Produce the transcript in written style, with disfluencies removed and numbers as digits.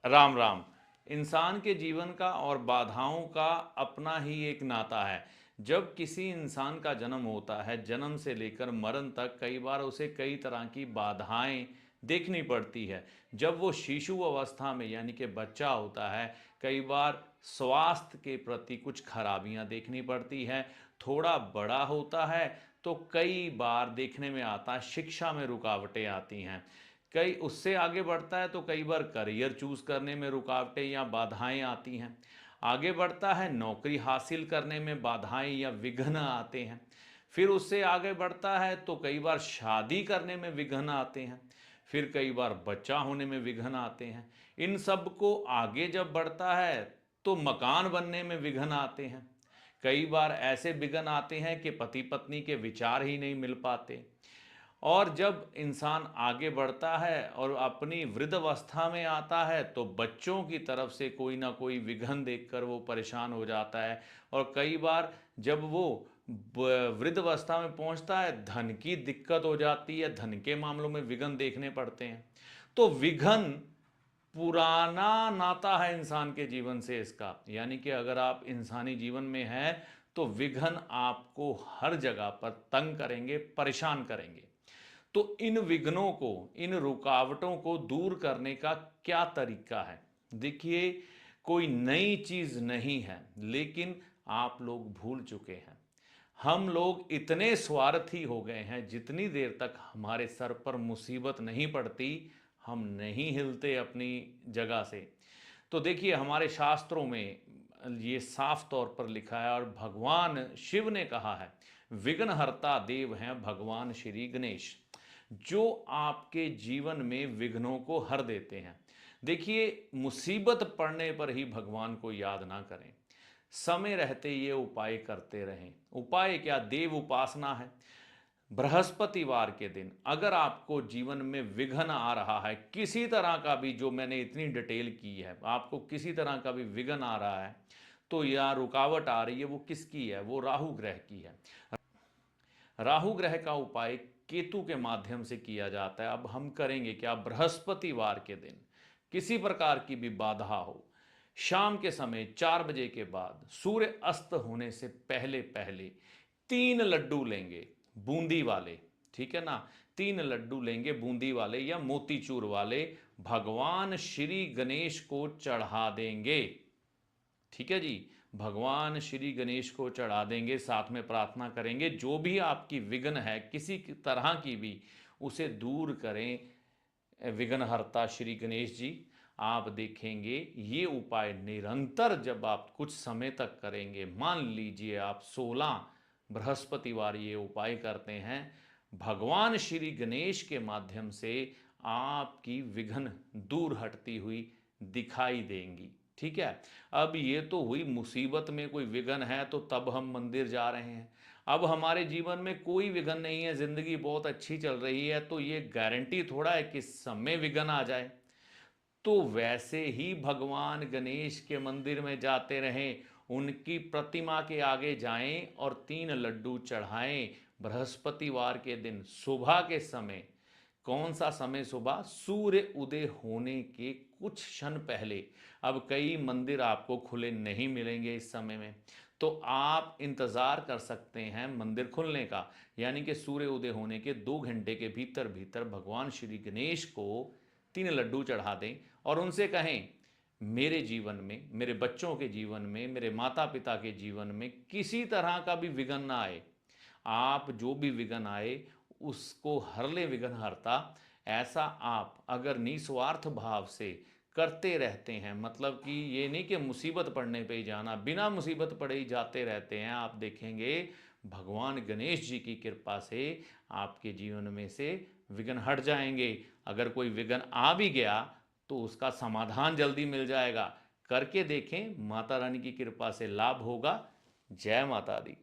राम राम। इंसान के जीवन का और बाधाओं का अपना ही एक नाता है। जब किसी इंसान का जन्म होता है, जन्म से लेकर मरण तक कई बार उसे कई तरह की बाधाएं देखनी पड़ती है। जब वो शिशु अवस्था में यानी कि बच्चा होता है, कई बार स्वास्थ्य के प्रति कुछ खराबियां देखनी पड़ती है। थोड़ा बड़ा होता है तो कई बार देखने में आता है शिक्षा में रुकावटें आती हैं। कई उससे आगे बढ़ता है तो कई बार करियर चूज करने में रुकावटें या बाधाएं आती हैं। आगे बढ़ता है नौकरी हासिल करने में बाधाएं या विघ्न आते हैं। फिर उससे आगे बढ़ता है तो कई बार शादी करने में विघ्न आते हैं। फिर कई बार बच्चा होने में विघ्न आते हैं। इन सब को आगे जब बढ़ता है तो मकान बनने में विघ्न आते हैं। कई बार ऐसे विघ्न आते हैं कि पति पत्नी के विचार ही नहीं मिल पाते। और जब इंसान आगे बढ़ता है और अपनी वृद्धावस्था में आता है तो बच्चों की तरफ से कोई ना कोई विघन देखकर वो परेशान हो जाता है। और कई बार जब वो वृद्धावस्था में पहुंचता है, धन की दिक्कत हो जाती है, धन के मामलों में विघन देखने पड़ते हैं। तो विघन पुराना नाता है इंसान के जीवन से इसका, यानी कि अगर आप इंसानी जीवन में हैं तो विघन आपको हर जगह पर तंग करेंगे, परेशान करेंगे। तो इन विघ्नों को, इन रुकावटों को दूर करने का क्या तरीका है? देखिए, कोई नई चीज नहीं है, लेकिन आप लोग भूल चुके हैं। हम लोग इतने स्वार्थी हो गए हैं, जितनी देर तक हमारे सर पर मुसीबत नहीं पड़ती हम नहीं हिलते अपनी जगह से। तो देखिए, हमारे शास्त्रों में ये साफ तौर पर लिखा है और भगवान शिव ने कहा है, विघ्नहर्ता देव हैं भगवान श्री गणेश, जो आपके जीवन में विघ्नों को हर देते हैं। देखिए, मुसीबत पड़ने पर ही भगवान को याद ना करें, समय रहते ये उपाय करते रहें। उपाय क्या? देव उपासना है। बृहस्पतिवार के दिन अगर आपको जीवन में विघ्न आ रहा है किसी तरह का भी, जो मैंने इतनी डिटेल की है, आपको किसी तरह का भी विघ्न आ रहा है तो या रुकावट आ रही है, वो किसकी है? वो राहु ग्रह की है। राहु ग्रह का उपाय केतु के माध्यम से किया जाता है। अब हम करेंगे क्या? बृहस्पतिवार के दिन किसी प्रकार की भी बाधा हो, शाम के समय 4 बजे के बाद, सूर्य अस्त होने से पहले पहले 3 लड्डू लेंगे बूंदी वाले, ठीक है ना? 3 लड्डू लेंगे बूंदी वाले या मोतीचूर वाले, भगवान श्री गणेश को चढ़ा देंगे। ठीक है जी, भगवान श्री गणेश को चढ़ा देंगे, साथ में प्रार्थना करेंगे जो भी आपकी विघ्न है किसी तरह की भी, उसे दूर करें विघ्नहर्ता श्री गणेश जी। आप देखेंगे ये उपाय निरंतर जब आप कुछ समय तक करेंगे, मान लीजिए आप 16 बृहस्पतिवार ये उपाय करते हैं, भगवान श्री गणेश के माध्यम से आपकी विघ्न दूर हटती हुई दिखाई देंगी। ठीक है। अब ये तो हुई मुसीबत में कोई विघ्न है तो तब हम मंदिर जा रहे हैं। अब हमारे जीवन में कोई विघ्न नहीं है, जिंदगी बहुत अच्छी चल रही है, तो ये गारंटी थोड़ा है कि समय विघ्न आ जाए। तो वैसे ही भगवान गणेश के मंदिर में जाते रहें, उनकी प्रतिमा के आगे जाएं और 3 लड्डू चढ़ाएं बृहस्पतिवार के दिन सुबह के समय। कौन सा समय? सुबह सूर्य उदय होने के कुछ क्षण पहले। अब कई मंदिर आपको खुले नहीं मिलेंगे इस समय में, तो आप इंतज़ार कर सकते हैं मंदिर खुलने का, यानी कि सूर्य उदय होने के 2 घंटे के भीतर भीतर भगवान श्री गणेश को 3 लड्डू चढ़ा दें और उनसे कहें, मेरे जीवन में, मेरे बच्चों के जीवन में, मेरे माता पिता के जीवन में किसी तरह का भी विघ्न ना आए। आप जो भी विघ्न आए उसको हर ले विघ्नहर्ता। ऐसा आप अगर निस्वार्थ भाव से करते रहते हैं, मतलब कि ये नहीं कि मुसीबत पड़ने पे ही जाना, बिना मुसीबत पड़े ही जाते रहते हैं, आप देखेंगे भगवान गणेश जी की कृपा से आपके जीवन में से विघ्न हट जाएंगे। अगर कोई विघ्न आ भी गया तो उसका समाधान जल्दी मिल जाएगा। करके देखें, माता रानी की कृपा से लाभ होगा। जय माता दी।